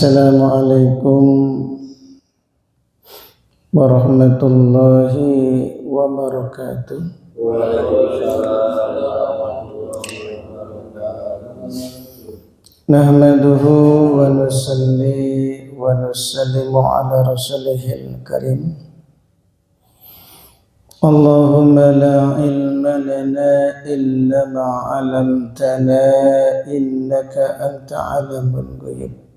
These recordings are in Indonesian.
Assalamualaikum warahmatullahi wabarakatuh. Nahmaduhu wa nusalli wa nusallimu ala rasulihil karim. Allahumma la ilma lana illa ma 'allamtana innaka anta 'alamul ghuyub.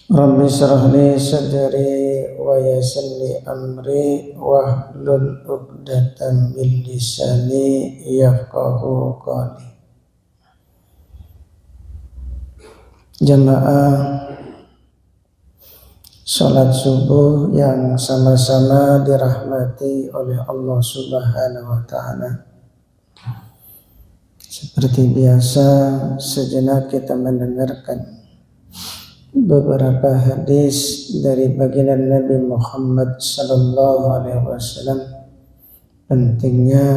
Rabbi shrah li sadri wa yassir li amri wahlul 'uqdatam min lisani yafqahu qawli. Jamaah salat subuh yang sama-sama dirahmati oleh Allah Subhanahu wa taala. Seperti biasa, sejenak kita mendengarkan beberapa hadis dari baginda Nabi Muhammad sallallahu alaihi wasallam, pentingnya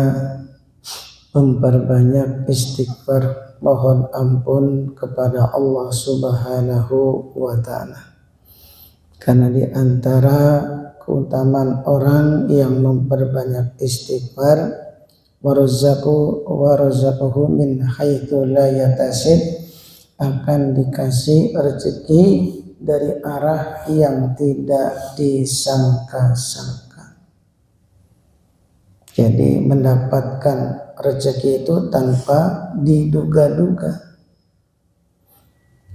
memperbanyak istighfar, mohon ampun kepada Allah Subhanahu wa taala. Karena di antara keutamaan orang yang memperbanyak istighfar, warazaqahu min haitsu la yahtasib, akan dikasih rezeki dari arah yang tidak disangka-sangka. Jadi mendapatkan rezeki itu tanpa diduga-duga.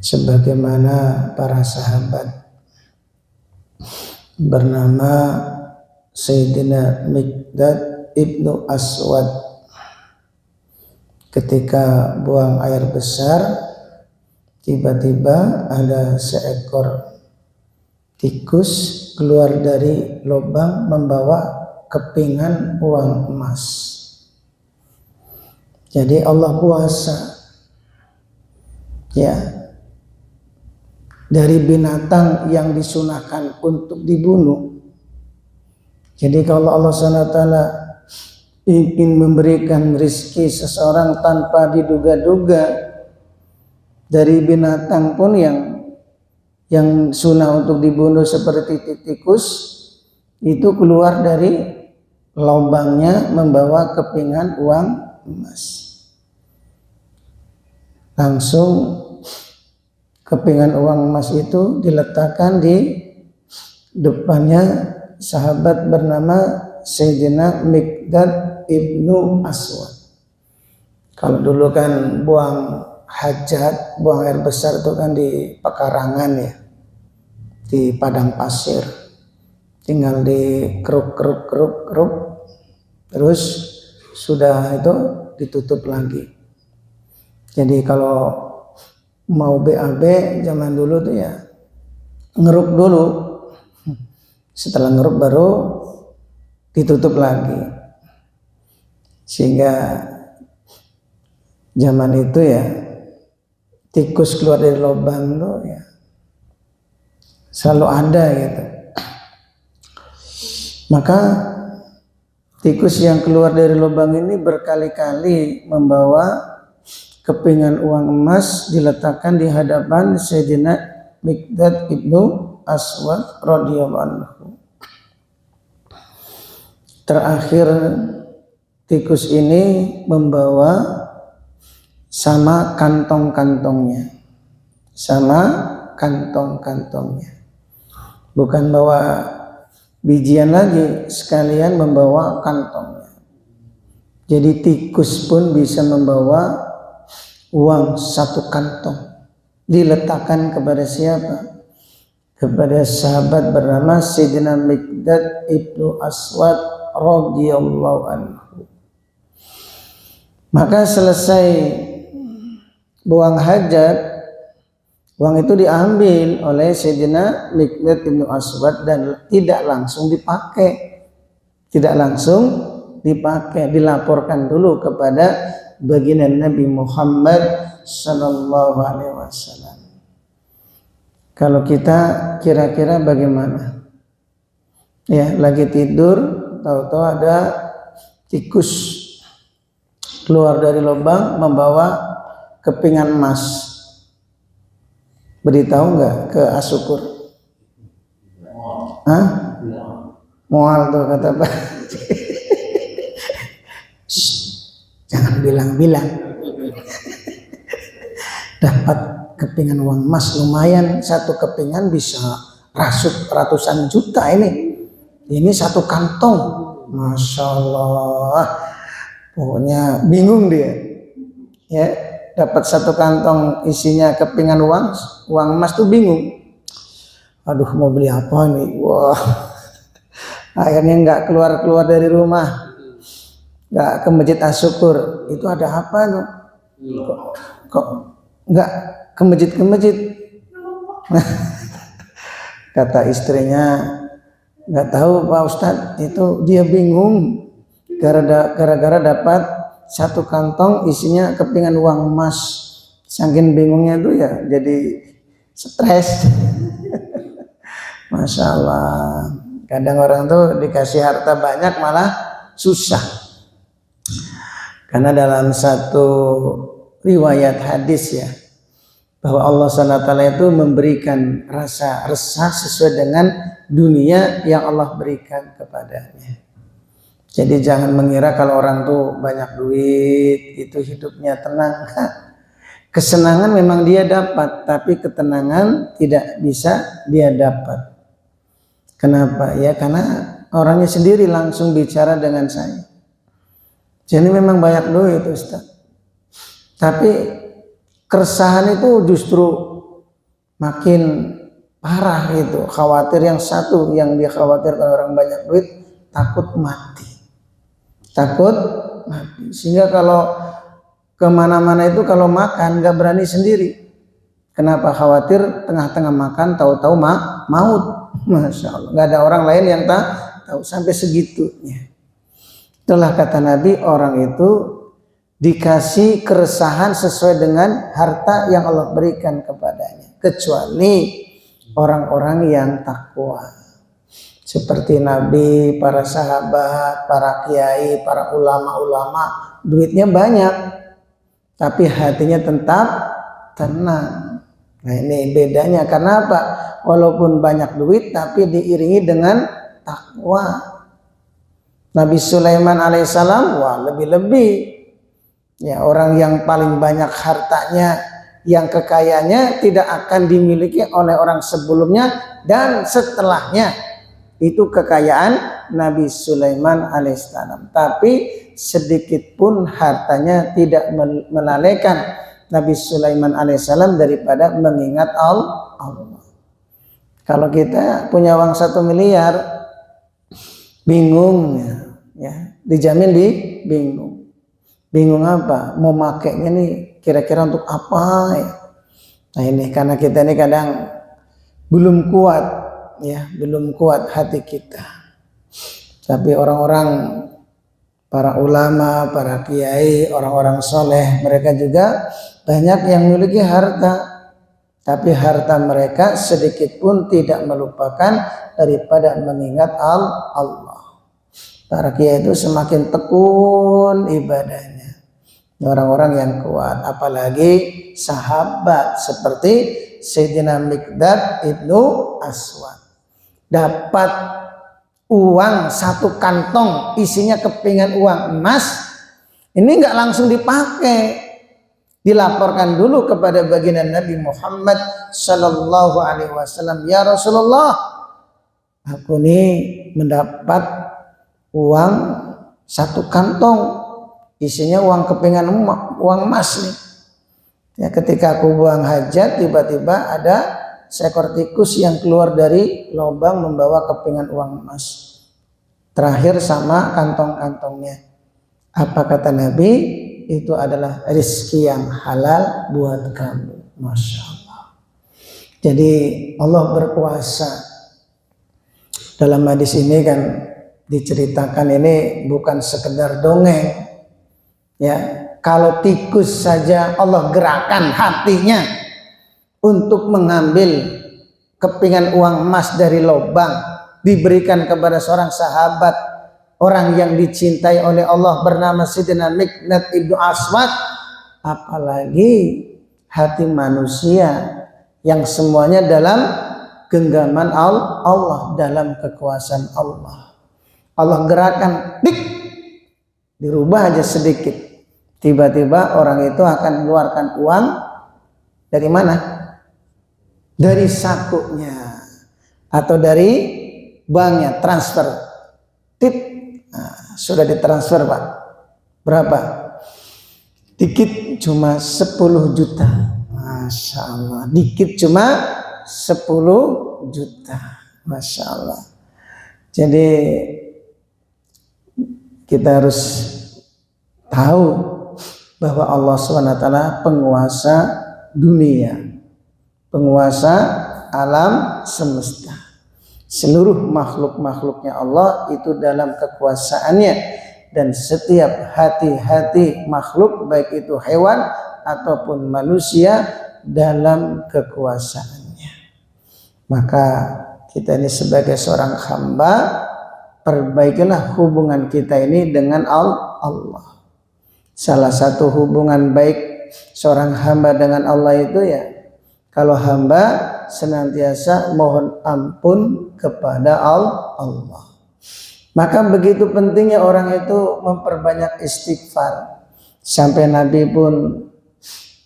Sebagaimana para sahabat bernama Sayyidina Miqdad ibnu Aswad, ketika buang air besar, tiba-tiba ada seekor tikus keluar dari lubang membawa kepingan uang emas. Jadi Allah kuasa ya, dari binatang yang disunahkan untuk dibunuh. Jadi kalau Allah SWT ingin memberikan rezeki seseorang tanpa diduga-duga, dari binatang pun yang sunnah untuk dibunuh seperti tikus itu keluar dari lubangnya membawa kepingan uang emas. Langsung kepingan uang emas itu diletakkan di depannya sahabat bernama Sayyidina Miqdad ibnu Aswad. Kalau dulu kan buang hajat, buang air besar itu kan di pekarangan ya, di padang pasir, tinggal di keruk, terus sudah itu ditutup lagi. Jadi kalau mau BAB zaman dulu tuh ya ngeruk dulu, setelah ngeruk baru ditutup lagi. Sehingga zaman itu ya tikus keluar dari lubang tuh ya selalu ada gitu. Maka tikus yang keluar dari lubang ini berkali-kali membawa kepingan uang emas diletakkan di hadapan Sayyidina Miqdad ibnu Aswad radhiyallahu anhu. Terakhir tikus ini membawa sama kantong-kantongnya, bukan bawa bijian lagi, sekalian membawa kantongnya. Jadi tikus pun bisa membawa uang satu kantong, diletakkan kepada siapa? Kepada sahabat bernama Sayyidina Miqdad ibnu Aswad radhiyallahu anhu. Maka selesai buang hajat, uang itu diambil oleh Sayyidina Miqdad bin Aswad dan tidak langsung dipakai, dilaporkan dulu kepada baginda Nabi Muhammad sallallahu alaihi wasallam. Kalau kita kira-kira bagaimana? Ya, lagi tidur, tahu-tahu ada tikus keluar dari lubang membawa kepingan emas. Beritahu nggak ke Asukur? Hah? Mual tuh kata Pak. Jangan bilang-bilang. Dapat kepingan uang emas lumayan, satu kepingan bisa rasut ratusan juta ini. Ini satu kantong, masya Allah. Pokoknya bingung dia. Ya, dapat satu kantong isinya kepingan uang emas tuh bingung. Aduh, mau beli apa nih? Wah, akhirnya nggak keluar dari rumah, nggak ke masjid As-Syukur. Itu ada apa tuh? Kok nggak ke masjid? Kata istrinya, nggak tahu Pak Ustadz, itu dia bingung gara-gara dapat satu kantong isinya kepingan uang emas. Saking bingungnya tuh ya jadi stres. Masya Allah. Kadang orang tuh dikasih harta banyak malah susah. Karena dalam satu riwayat hadis ya, bahwa Allah SWT itu memberikan rasa resah sesuai dengan dunia yang Allah berikan kepadanya. Jadi jangan mengira kalau orang tuh banyak duit itu hidupnya tenang. Kesenangan memang dia dapat, tapi ketenangan tidak bisa dia dapat. Kenapa? Ya karena orangnya sendiri langsung bicara dengan saya. Jadi memang banyak duit Ustaz. Tapi keresahan itu justru makin parah gitu. Khawatir yang satu yang dia khawatirkan orang banyak duit, takut mati. Sehingga kalau kemana-mana itu kalau makan gak berani sendiri. Kenapa? Khawatir tengah-tengah makan tahu-tahu maut. Masya Allah, gak ada orang lain yang tahu sampai segitunya. Itulah kata Nabi, orang itu dikasih keresahan sesuai dengan harta yang Allah berikan kepadanya, kecuali orang-orang yang takwa seperti Nabi, para sahabat, para kiai, para ulama-ulama. Duitnya banyak tapi hatinya tetap tenang. Nah ini bedanya. Karena apa? Walaupun banyak duit tapi diiringi dengan takwa. Nabi Sulaiman alaihissalam, wah lebih-lebih. Ya, orang yang paling banyak hartanya, yang kekayaannya tidak akan dimiliki oleh orang sebelumnya dan setelahnya. Itu kekayaan Nabi Sulaiman alaihissalam. Tapi sedikit pun hartanya tidak melalaikan Nabi Sulaiman alaihissalam daripada mengingat Allah. Kalau kita punya uang 1 miliar, bingung ya, dijamin bingung. Bingung apa? Mau makainya nih kira-kira untuk apa ya? Nah ini karena kita ini kadang belum kuat ya, belum kuat hati kita. Tapi orang-orang, para ulama, para kiai, orang-orang soleh, mereka juga banyak yang memiliki harta. Tapi harta mereka sedikit pun tidak melupakan daripada mengingat Allah. Para kiai itu semakin tekun ibadahnya. Orang-orang yang kuat, apalagi sahabat seperti Sayyidina Miqdad ibnu Aswad. Dapat uang 1 kantong isinya kepingan uang emas, ini nggak langsung dipakai. Dilaporkan dulu kepada baginda Nabi Muhammad sallallahu alaihi wasallam, ya Rasulullah, aku ini mendapat uang 1 kantong isinya uang kepingan uang emas nih. Ya, ketika aku buang hajat, tiba-tiba ada seekor tikus yang keluar dari lubang membawa kepingan uang emas. Terakhir sama kantong-kantongnya. Apa kata Nabi? Itu adalah rezeki yang halal buat kamu. Masya Allah. Jadi Allah berkuasa. Dalam hadis ini kan diceritakan, ini bukan sekedar dongeng. Ya, kalau tikus saja Allah gerakan hatinya untuk mengambil kepingan uang emas dari lubang, diberikan kepada seorang sahabat, orang yang dicintai oleh Allah bernama Sayyidina Miqdad ibnu Aswad, apalagi hati manusia yang semuanya dalam genggaman Allah, dalam kekuasaan Allah. Allah gerakan, dik, dirubah aja sedikit, tiba-tiba orang itu akan mengeluarkan uang dari mana? Dari sakunya atau dari banknya, transfer, tit, nah, sudah ditransfer Pak. Berapa? Dikit cuma 10 juta. Masya Allah, dikit cuma 10 juta. Masya Allah. Jadi kita harus tahu bahwa Allah SWT penguasa dunia, penguasa alam semesta. Seluruh makhluk-makhluknya Allah itu dalam kekuasaannya, dan setiap hati-hati makhluk baik itu hewan ataupun manusia dalam kekuasaannya. Maka kita ini sebagai seorang hamba, perbaikilah hubungan kita ini dengan Allah. Salah satu hubungan baik seorang hamba dengan Allah itu ya, kalau hamba senantiasa mohon ampun kepada Allah. Maka begitu pentingnya orang itu memperbanyak istighfar, sampai Nabi pun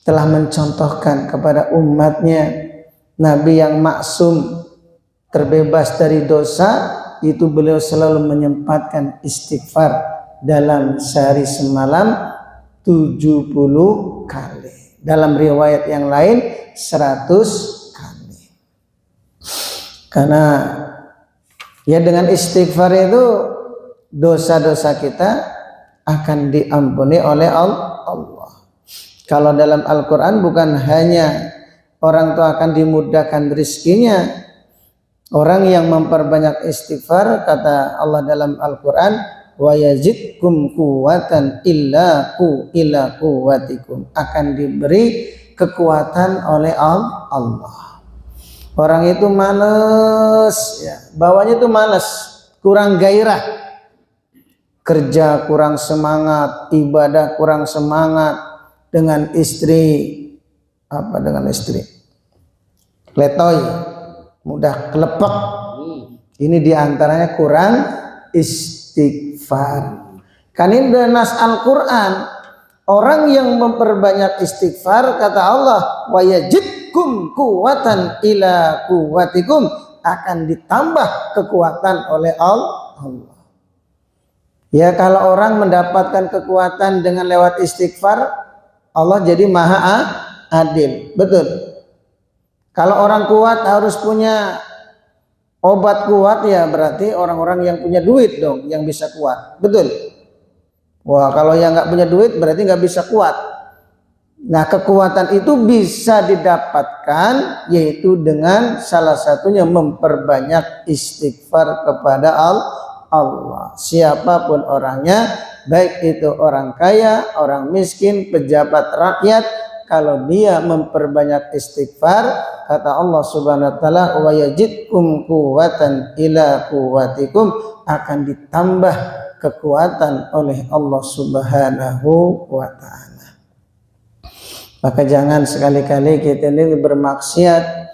telah mencontohkan kepada umatnya, Nabi yang maksum terbebas dari dosa, itu beliau selalu menyempatkan istighfar dalam sehari semalam 70 kali. Dalam riwayat yang lain 100 kali. Karena ya dengan istighfar itu dosa-dosa kita akan diampuni oleh Allah. Kalau dalam Al-Quran bukan hanya orang itu akan dimudahkan rezekinya, orang yang memperbanyak istighfar, kata Allah dalam Al-Quran, wa yazidkum quwwatan illa quwwatikum, akan diberi kekuatan oleh Allah. Orang itu malas, ya, bawahnya itu malas, kurang gairah, kerja kurang semangat, ibadah kurang semangat, dengan istri letoy, mudah kelepek. Ini diantaranya kurang istighfar. Kan ini nas Al-Quran, orang yang memperbanyak istighfar, kata Allah, wa yazidkum quwwatan ila quwwatikum, akan ditambah kekuatan oleh Allah. Ya, kalau orang mendapatkan kekuatan dengan lewat istighfar, Allah jadi maha adil. Betul. Kalau orang kuat harus punya obat kuat, ya berarti orang-orang yang punya duit dong yang bisa kuat. Betul. Wah, kalau yang nggak punya duit berarti nggak bisa kuat. Nah, kekuatan itu bisa didapatkan yaitu dengan salah satunya memperbanyak istighfar kepada Allah. Siapapun orangnya, baik itu orang kaya, orang miskin, pejabat rakyat, kalau dia memperbanyak istighfar, kata Allah Subhanahu wa taala, wa yazidkum quwwatan ila quwwatikum, akan ditambah kekuatan oleh Allah Subhanahu wa taala. Maka jangan sekali-kali kita ini bermaksiat.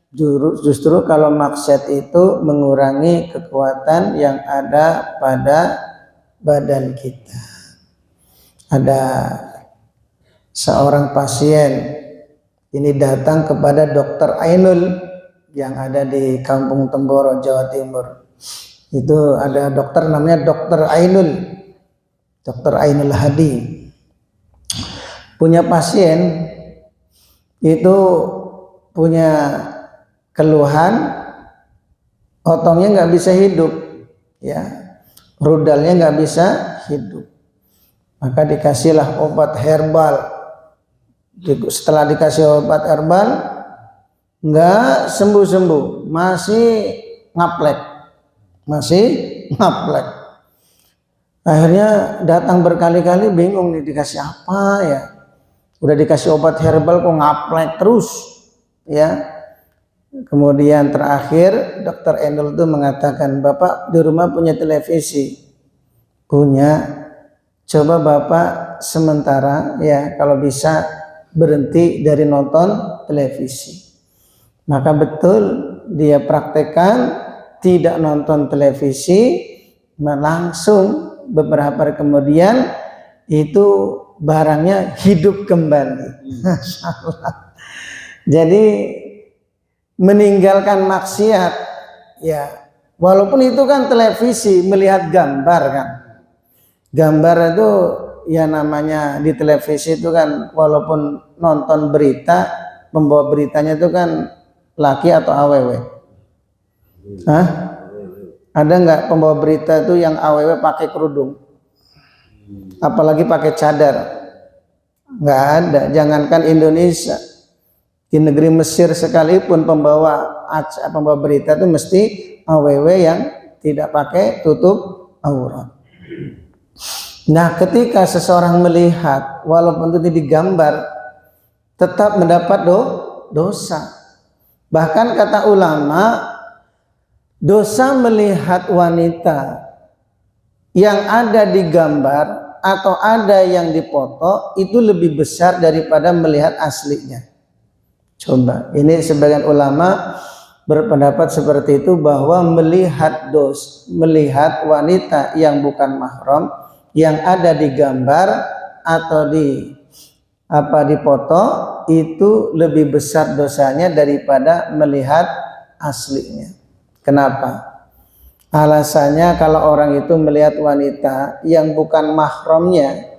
Justru kalau maksiat itu mengurangi kekuatan yang ada pada badan kita. Ada seorang pasien ini datang kepada Dokter Ainul yang ada di Kampung Temboro, Jawa Timur. Itu ada dokter namanya Dokter Ainul, Dokter Ainul Hadi. Punya pasien itu punya keluhan, otongnya nggak bisa hidup, ya, rudalnya nggak bisa hidup. Maka dikasihlah obat herbal. Setelah dikasih obat herbal, nggak sembuh-sembuh, masih ngaplek. Akhirnya datang berkali-kali, bingung nih dikasih apa ya. Udah dikasih obat herbal kok ngaplek terus, ya. Kemudian terakhir Dokter Endul itu mengatakan, Bapak di rumah punya televisi? Punya. Coba Bapak sementara ya kalau bisa berhenti dari nonton televisi. Maka betul dia praktekkan, tidak nonton televisi, langsung beberapa hari kemudian itu barangnya hidup kembali. Masya Allah. Jadi meninggalkan maksiat, ya walaupun itu kan televisi, melihat gambar kan. Gambar itu ya namanya di televisi itu kan, walaupun nonton berita, pembawa beritanya itu kan laki atau awewe? Hah? Ada nggak pembawa berita itu yang awewe pakai kerudung? Apalagi pakai cadar? Nggak ada. Jangankan Indonesia, di negeri Mesir sekalipun pembawa berita itu mesti awewe yang tidak pakai tutup aurat. Nah, ketika seseorang melihat, walaupun itu digambar, tetap mendapat dosa. Bahkan kata ulama, dosa melihat wanita yang ada di gambar atau ada yang dipoto itu lebih besar daripada melihat aslinya. Coba, ini sebagian ulama berpendapat seperti itu, bahwa melihat wanita yang bukan mahram yang ada di gambar atau dipoto itu lebih besar dosanya daripada melihat aslinya. Kenapa? Alasannya kalau orang itu melihat wanita yang bukan mahramnya,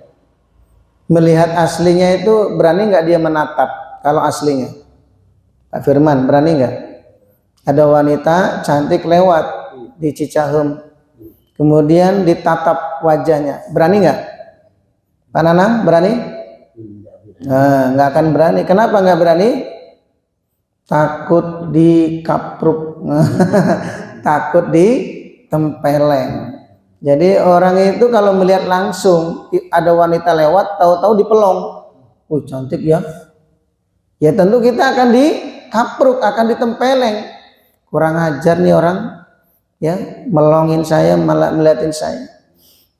melihat aslinya itu berani nggak dia menatap? Kalau aslinya, Pak Firman, berani nggak? Ada wanita cantik lewat di Cicahem, kemudian ditatap wajahnya, berani nggak? Pak Nanang, berani? Nah, nggak akan berani. Kenapa nggak berani? Takut dikapruk, takut ditempeleng. Jadi orang itu kalau melihat langsung ada wanita lewat, tahu-tahu dipelong. Oh, cantik ya. Ya tentu kita akan dikapruk, akan ditempeleng. Kurang ajar nih orang, ya melongin saya, malah melihatin saya.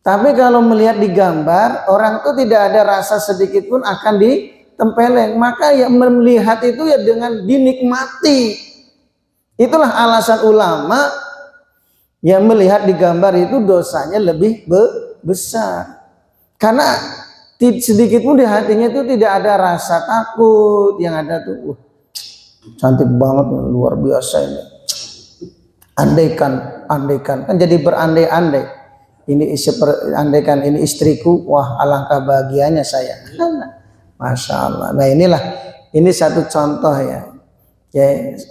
Tapi kalau melihat di gambar, orang itu tidak ada rasa sedikit pun akan ditempeleng. Maka ya melihat itu ya dengan dinikmati. Itulah alasan ulama yang melihat di gambar itu dosanya lebih besar. Karena sedikit pun di hatinya itu tidak ada rasa takut. Yang ada tuh, cantik banget, luar biasa ini. Andaikan kan jadi berandai-andai. Andaikan ini istriku, wah alangkah bahagianya saya. Masya Allah. Nah ini satu contoh ya.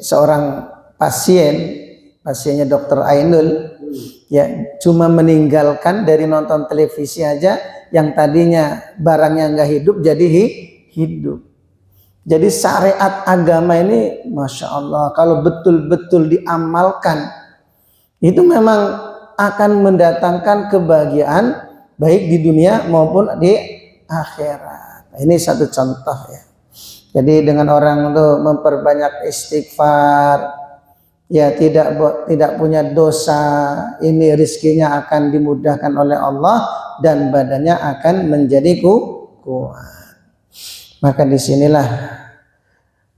Seorang pasiennya Dr. Ainul, ya cuma meninggalkan dari nonton televisi aja, yang tadinya barangnya nggak hidup jadi hidup. Jadi syariat agama ini, Masya Allah, kalau betul-betul diamalkan, itu memang akan mendatangkan kebahagiaan baik di dunia maupun di akhirat. Ini satu contoh ya. Jadi dengan orang itu memperbanyak istighfar, ya tidak punya dosa, ini rizkinya akan dimudahkan oleh Allah dan badannya akan menjadi kuat. Maka disinilah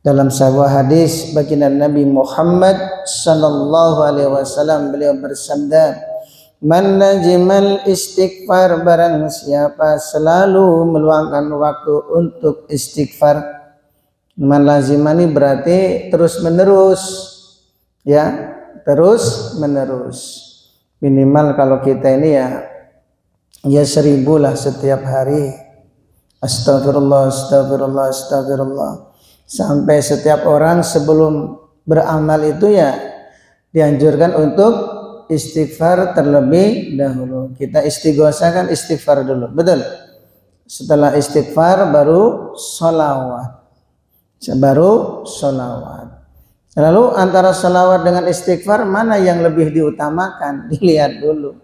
dalam sebuah hadis baginda Nabi Muhammad sallallahu alaihi wasallam, beliau bersabda, "Man najimal istighfar," barang siapa selalu meluangkan waktu untuk istighfar. Man lazimani berarti terus menerus, ya terus menerus. Minimal kalau kita ini ya 1000 lah setiap hari. Astagfirullah, astagfirullah, astagfirullah. Sampai setiap orang sebelum beramal itu ya dianjurkan untuk istighfar terlebih dahulu. Kita istighosakan istighfar dulu, betul? Setelah istighfar baru sholawat. Lalu antara sholawat dengan istighfar mana yang lebih diutamakan? Dilihat dulu.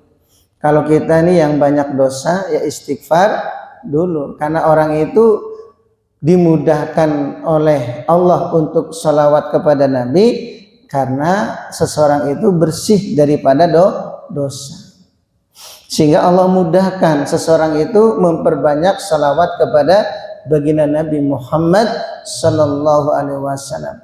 Kalau kita ini yang banyak dosa ya istighfar dulu, karena orang itu dimudahkan oleh Allah untuk sholawat kepada Nabi karena seseorang itu bersih daripada dosa, sehingga Allah mudahkan seseorang itu memperbanyak sholawat kepada baginda Nabi Muhammad sallallahu alaihi wasallam.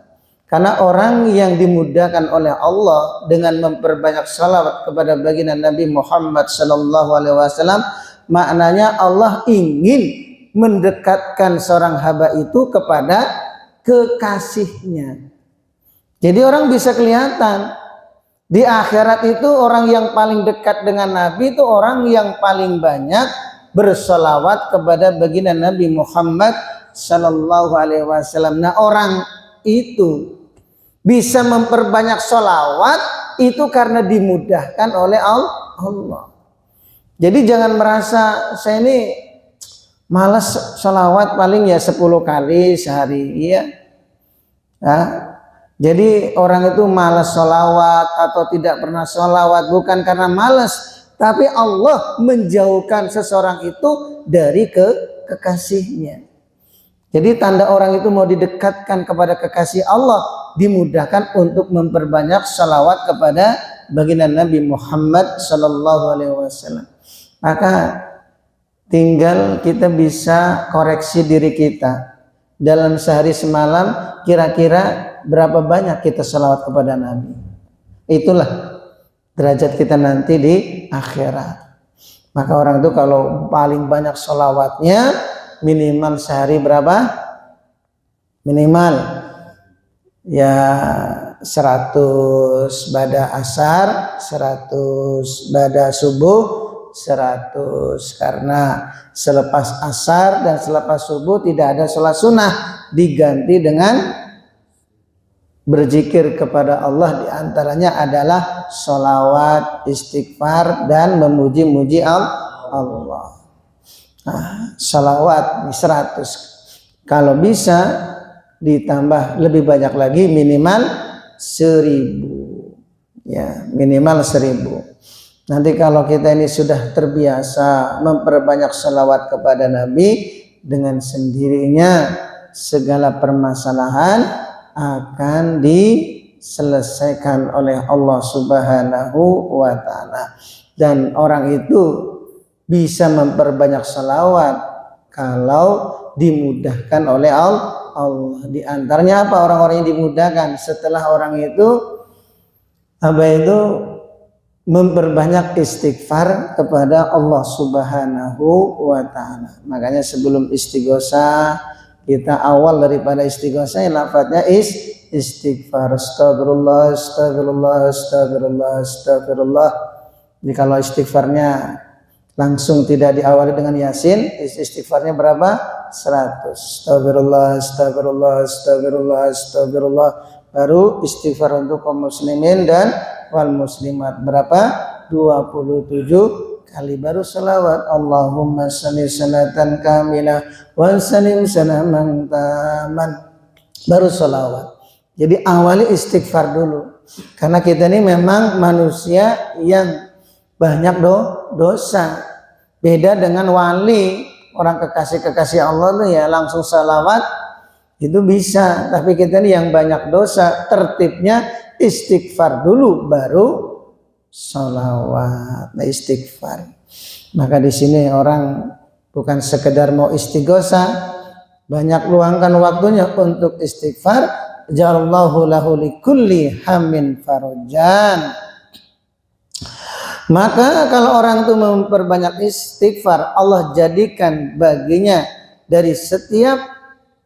Karena orang yang dimudahkan oleh Allah dengan memperbanyak salawat kepada baginda Nabi Muhammad sallallahu alaihi wasallam, maknanya Allah ingin mendekatkan seorang hamba itu kepada kekasihnya. Jadi orang bisa kelihatan di akhirat itu orang yang paling dekat dengan Nabi itu orang yang paling banyak bersolawat kepada baginda Nabi Muhammad sallallahu alaihi wasallam. Nah, orang itu bisa memperbanyak solawat itu karena dimudahkan oleh Allah. Jadi jangan merasa saya ini malas solawat, paling ya 10 kali sehari, ya. Nah, jadi orang itu malas solawat atau tidak pernah solawat bukan karena malas, tapi Allah menjauhkan seseorang itu dari kekasihnya. Jadi tanda orang itu mau didekatkan kepada kekasih Allah, dimudahkan untuk memperbanyak salawat kepada baginda Nabi Muhammad sallallahu alaihi wasallam. Maka tinggal kita bisa koreksi diri kita. Dalam sehari semalam kira-kira berapa banyak kita salawat kepada Nabi. Itulah derajat kita nanti di akhirat. Maka orang itu kalau paling banyak salawatnya minimal sehari berapa? Minimal ya 100 pada asar, 100 pada subuh, 100 karena selepas asar dan selepas subuh tidak ada sholat sunnah, diganti dengan berzikir kepada Allah, diantaranya adalah sholawat, istighfar dan memuji-muji Allah. Nah, salawat 100, kalau bisa ditambah lebih banyak lagi minimal 1000, ya minimal 1000. Nanti kalau kita ini sudah terbiasa memperbanyak salawat kepada Nabi, dengan sendirinya segala permasalahan akan diselesaikan oleh Allah Subhanahu wa ta'ala. Dan orang itu bisa memperbanyak salawat kalau dimudahkan oleh Allah. Di antaranya apa orang-orang yang dimudahkan? Setelah orang itu memperbanyak istighfar kepada Allah Subhanahu wa ta'ala. Makanya sebelum istighosah, kita awal daripada istighosah lafadznya istighfar. Astagfirullah, astagfirullah, astagfirullah, astagfirullah. Jadi kalau istighfarnya langsung tidak diawali dengan yasin, istighfarnya berapa? 100. Astagfirullah, astagfirullah, astagfirullah, astagfirullah. Baru istighfar untuk kaum muslimin dan wal muslimat berapa? 27 kali. Baru salawat Allahumma shalli salatan kamilah wa sallim salaman taman. Baru salawat. Jadi awali istighfar dulu. Karena kita ini memang manusia yang banyak dosa. Beda dengan wali, orang kekasih Allah tuh ya langsung salawat itu bisa, tapi kita ini yang banyak dosa, tertibnya istighfar dulu baru salawat. Nah, istighfar. Maka di sini orang bukan sekedar mau istighosah, banyak luangkan waktunya untuk istighfar. Ja'alallahu lahu likulli hammin farajan. Maka kalau orang itu memperbanyak istighfar, Allah jadikan baginya dari setiap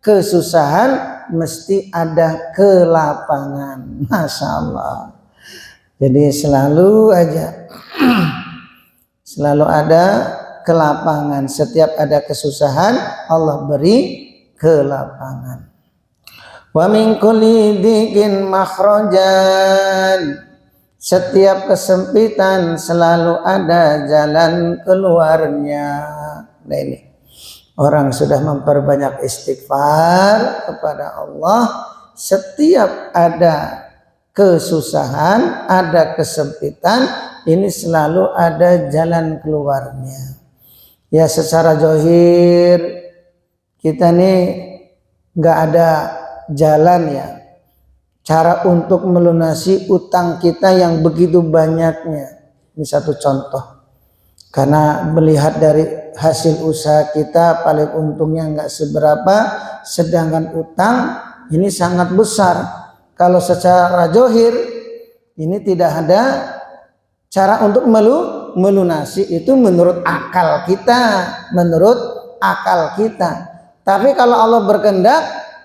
kesusahan mesti ada kelapangan. Masya Allah. Jadi selalu ada kelapangan. Setiap ada kesusahan Allah beri kelapangan. Wa min kulli dhiqin makhrajan. Setiap kesempitan selalu ada jalan keluarnya. Nah ini orang sudah memperbanyak istighfar kepada Allah, setiap ada kesusahan, ada kesempitan, ini selalu ada jalan keluarnya. Ya secara zahir kita nih nggak ada jalan ya, cara untuk melunasi utang kita yang begitu banyaknya. Ini satu contoh. Karena melihat dari hasil usaha kita paling untungnya nggak seberapa, sedangkan utang ini sangat besar. Kalau secara johir ini tidak ada cara untuk melunasi, itu menurut akal kita, Tapi kalau Allah berkehendak,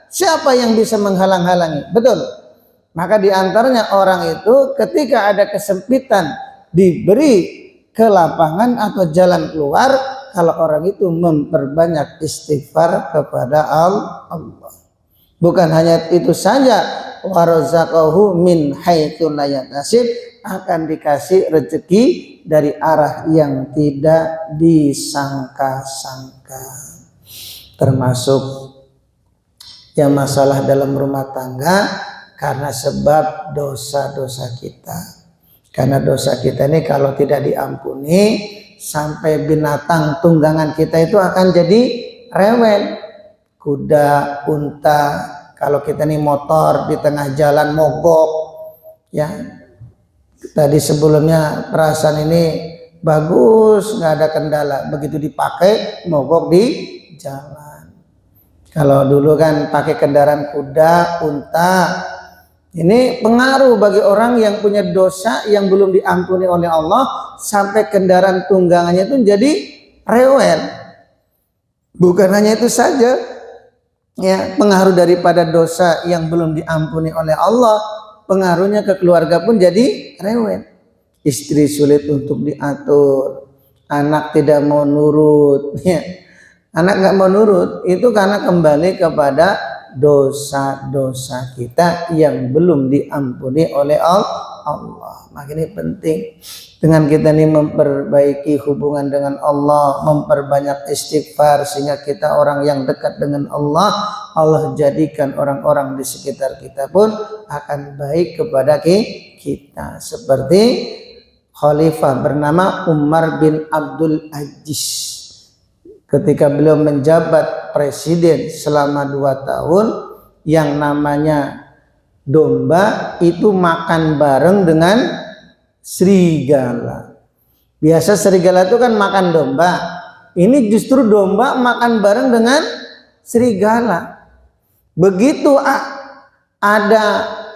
siapa yang bisa menghalang-halangi? Betul. Maka diantaranya orang itu ketika ada kesempitan diberi kelapangan atau jalan keluar, kalau orang itu memperbanyak istighfar kepada Allah. Bukan hanya itu saja, warzaqahu min haitsu la yahtasib, akan dikasih rezeki dari arah yang tidak disangka-sangka. Termasuk yang masalah dalam rumah tangga karena sebab dosa-dosa kita. Karena dosa kita ini kalau tidak diampuni, sampai binatang tunggangan kita itu akan jadi rewel. Kuda, unta, kalau kita nih motor di tengah jalan mogok, ya tadi sebelumnya perasaan ini bagus, nggak ada kendala, begitu dipakai mogok di jalan. Kalau dulu kan pakai kendaraan kuda, unta, ini pengaruh bagi orang yang punya dosa yang belum diampuni oleh Allah, sampai kendaraan tunggangannya itu jadi rewel. Bukan hanya itu saja, ya, pengaruh daripada dosa yang belum diampuni oleh Allah, pengaruhnya ke keluarga pun jadi rewel. Istri sulit untuk diatur, anak tidak mau nurut, ya. Anak nggak mau nurut itu karena kembali kepada dosa-dosa kita yang belum diampuni oleh Allah. Maka ini penting dengan kita ini memperbaiki hubungan dengan Allah, memperbanyak istighfar, sehingga kita orang yang dekat dengan Allah. Allah jadikan orang-orang di sekitar kita pun akan baik kepada kita. Seperti khalifah bernama Umar bin Abdul Aziz. Ketika beliau menjabat presiden selama 2 tahun, yang namanya domba itu makan bareng dengan serigala. Biasa serigala itu kan makan domba. Ini justru domba makan bareng dengan serigala. Begitu ada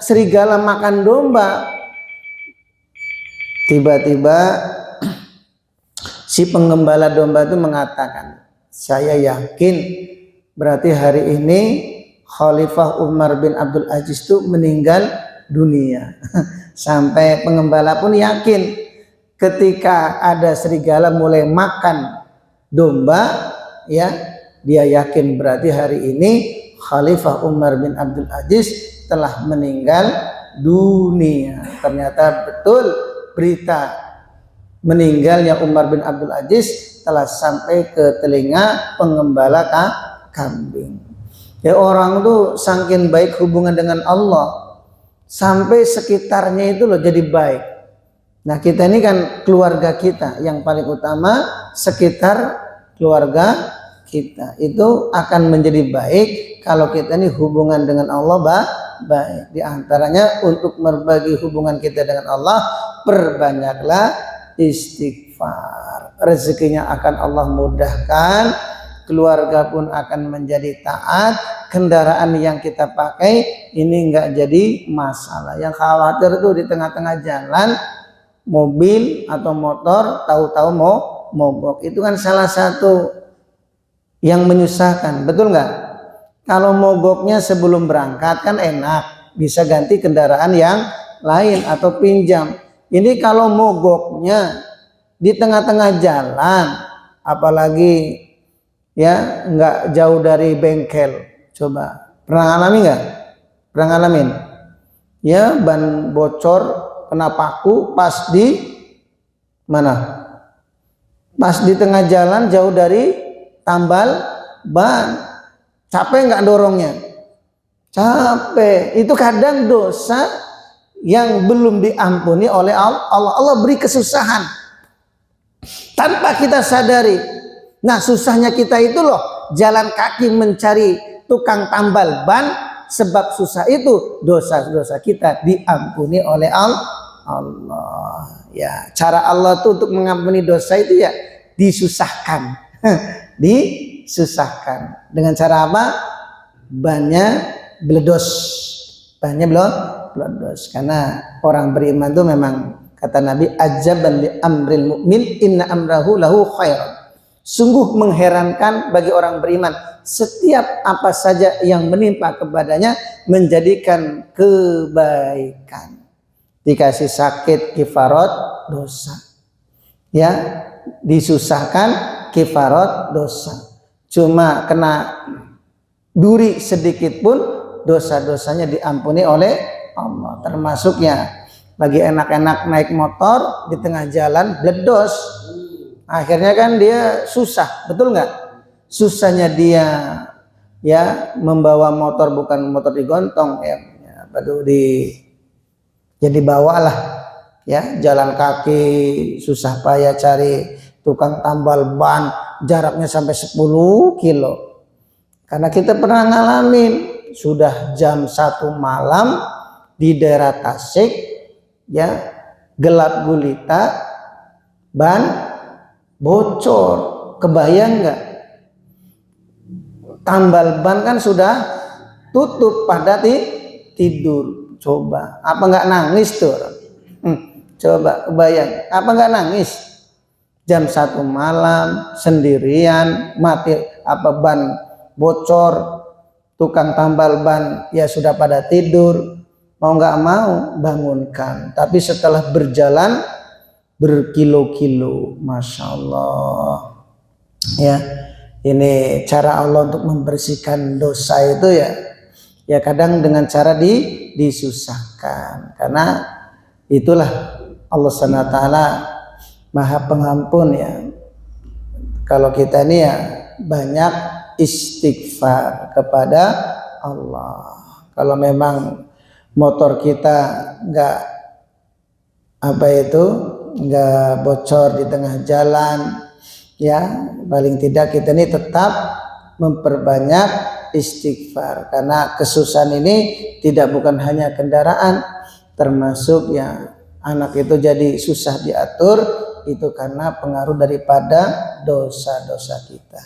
serigala makan domba, tiba-tiba si penggembala domba itu mengatakan, saya yakin berarti hari ini Khalifah Umar bin Abdul Aziz itu meninggal dunia. Sampai penggembala pun yakin ketika ada serigala mulai makan domba, ya, dia yakin berarti hari ini Khalifah Umar bin Abdul Aziz telah meninggal dunia. Ternyata betul berita meninggalnya Umar bin Abdul Aziz telah sampai ke telinga penggembala kambing. Ya, orang tuh saking baik hubungan dengan Allah, sampai sekitarnya itu loh jadi baik. Nah, kita ini kan keluarga kita yang paling utama, sekitar keluarga kita itu akan menjadi baik kalau kita ini hubungan dengan Allah baik. Di antaranya untuk berbagi hubungan kita dengan Allah, perbanyaklah istighfar. Rezekinya akan Allah mudahkan, keluarga pun akan menjadi taat, kendaraan yang kita pakai ini enggak jadi masalah. Yang khawatir itu di tengah-tengah jalan mobil atau motor tahu-tahu mau mogok, itu kan salah satu yang menyusahkan, betul nggak? Kalau mogoknya sebelum berangkat kan enak, bisa ganti kendaraan yang lain atau pinjam. Ini kalau mogoknya di tengah-tengah jalan, apalagi ya nggak jauh dari bengkel, coba pernah ngalamin nggak? Pernah ngalamin? Ya, ban bocor kena paku pas di mana? Pas di tengah jalan jauh dari tambal ban, capek nggak dorongnya? Capek. Itu kadang dosa yang belum diampuni oleh Allah. Allah beri kesusahan tanpa kita sadari. Nah, susahnya kita itu loh jalan kaki mencari tukang tambal ban, sebab susah itu dosa-dosa kita diampuni oleh Allah. Ya, cara Allah tuh untuk mengampuni dosa itu ya disusahkan. Disusahkan dengan cara apa? Bannya bledos, bannya bledos. Karena orang beriman itu memang kata Nabi, ajaban li amril mu'min inna amrahu lahu khair. Sungguh mengherankan bagi orang beriman, setiap apa saja yang menimpa kepadanya menjadikan kebaikan. Dikasih sakit kifarat dosa, ya, disusahkan kifarat dosa. Cuma kena duri sedikit pun dosa-dosanya diampuni oleh Allah. Termasuknya lagi enak-enak naik motor di tengah jalan bledos, akhirnya kan dia susah, betul nggak? Susahnya dia ya membawa motor, bukan motor digontong ya, jadi bawalah ya, jalan kaki susah payah cari tukang tambal ban jaraknya sampai 10 kilo. Karena kita pernah ngalamin, sudah jam 1 malam di daerah Tasik ya, gelap gulita, ban bocor. Kebayang nggak? Tambal ban kan sudah tutup pada tidur. Coba apa nggak nangis tuh? Coba kebayang, apa nggak nangis? Jam 1 malam sendirian, mati apa ban bocor, tukang tambal ban ya sudah pada tidur, mau nggak mau bangunkan. Tapi setelah berjalan berkilo-kilo, masya Allah ya, ini cara Allah untuk membersihkan dosa itu ya kadang dengan cara disusahkan. Karena itulah Allah SWT Maha Pengampun ya. Kalau kita ini ya banyak istighfar kepada Allah. Kalau memang motor kita nggak bocor di tengah jalan ya, paling tidak kita ini tetap memperbanyak istighfar. Karena kesusahan ini bukan hanya kendaraan, termasuk ya anak itu jadi susah diatur, itu karena pengaruh daripada dosa-dosa kita.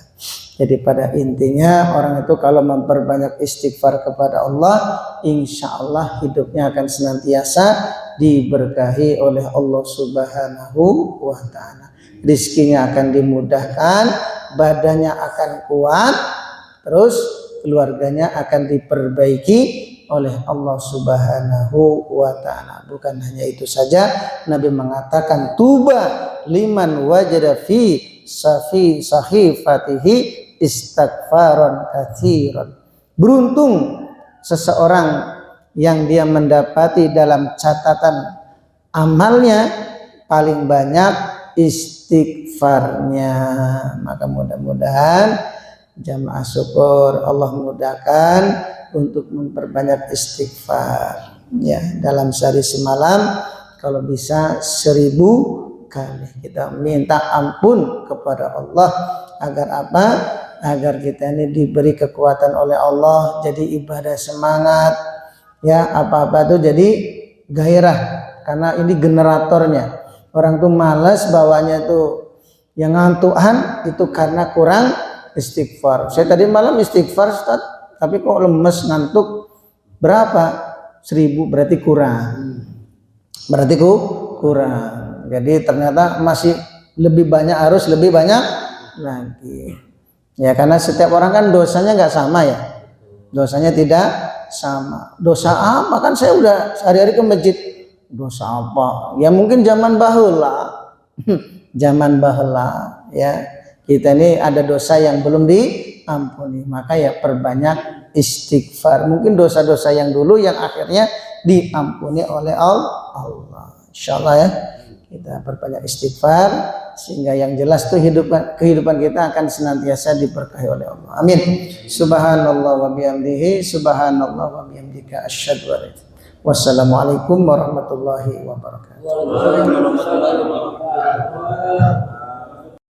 Jadi pada intinya orang itu kalau memperbanyak istighfar kepada Allah, insya Allah hidupnya akan senantiasa diberkahi oleh Allah Subhanahu wa Ta'ala. Rizkinya akan dimudahkan, badannya akan kuat, terus keluarganya akan diperbaiki oleh Allah Subhanahu wa Ta'ala. Bukan hanya itu saja, Nabi mengatakan tuba liman wajada fi sahifatihi istighfaron katsiran. Beruntung seseorang yang dia mendapati dalam catatan amalnya paling banyak istighfarnya. Maka mudah-mudahan jamaah syukur Allah mudahkan untuk memperbanyak istighfar ya. Dalam sehari semalam kalau bisa 1000 kali kita minta ampun kepada Allah. Agar apa? Agar kita ini diberi kekuatan oleh Allah, jadi ibadah semangat ya, apa-apa tuh jadi gairah. Karena ini generatornya. Orang tuh malas bawanya tuh yang ngantukan itu karena kurang istighfar. Saya tadi malam istighfar Ustaz, tapi kok lemes ngantuk. Berapa? 1000, berarti kurang. Berarti kurang. Jadi ternyata masih lebih banyak, harus lebih banyak lagi. Ya karena setiap orang kan dosanya nggak sama ya. Dosanya tidak sama. Dosa apa? Kan saya udah sehari-hari ke masjid. Dosa apa? Ya mungkin zaman baheula. Zaman baheula ya. Kita ini ada dosa yang belum diampuni, maka ya perbanyak istighfar. Mungkin dosa-dosa yang dulu yang akhirnya diampuni oleh Allah. Insyaallah ya, kita perbanyak istighfar sehingga yang jelas tuh kehidupan kita akan senantiasa diberkahi oleh Allah. Amin. Subhanallah wa bihamdihi, subhanallah wa bihamdika, asyhadu an la ilaha illa anta. Wassalamualaikum warahmatullahi wabarakatuh.